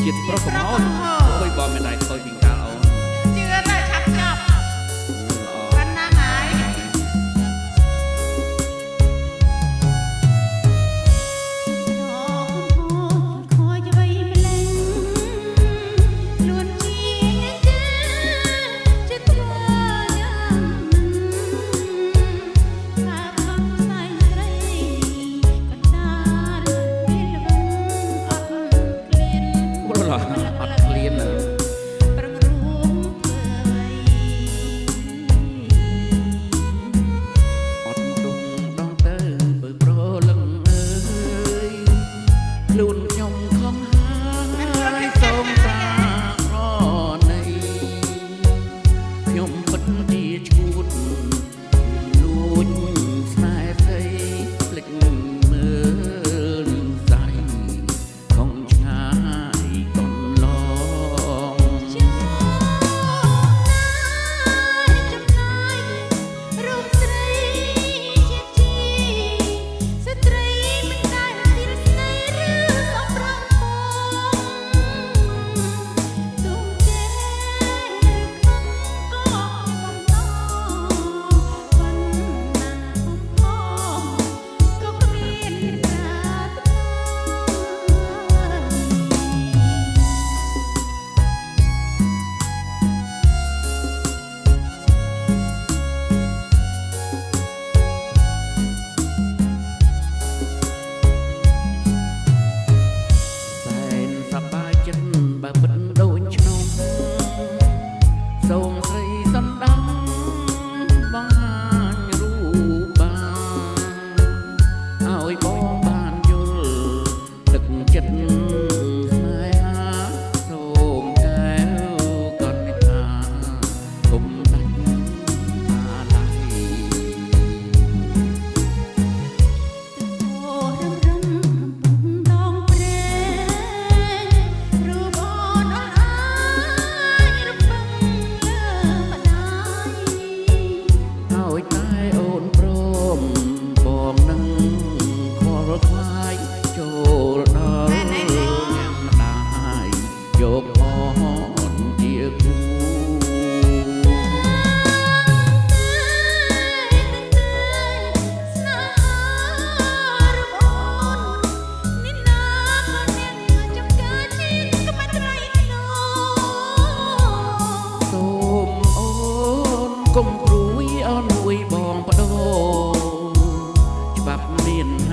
ជាតិប្រុសកំហុសអើយបងមិនដែរខូចពីកាលអូនជឿតែឆាប់ចប់ប៉ុណ្ណាហើយខ្លួនខ្ញុំខំហើយសូមតាក្រណីខ្ញុំពិតជាឈួតលួចស្នេហ៍ស្អីភ្លេចមើលស្អីខំឆ្ងាយកន្លងរូបស្រីជាជីស្ត្រីមិនដែលទីស្នេហ៍បើពិតដូចឆ្នាំសូមស្រីសន្តាំបង្ហាញរូបបានឲ្យបងបានយល់ទឹកចិត្តស្នេហាសូមកែវកត់ថាគុំដាច់អាឡ័យចូលដល់ញ៉ាំដែរយកអនជាគូស្នេហារបស់អូននេះណាក៏អ្នកចំការជាតិក្បាច់ត្រៃណូសូមអូនកុំព្រួយអនុយបងបដូរច្បាប់មាន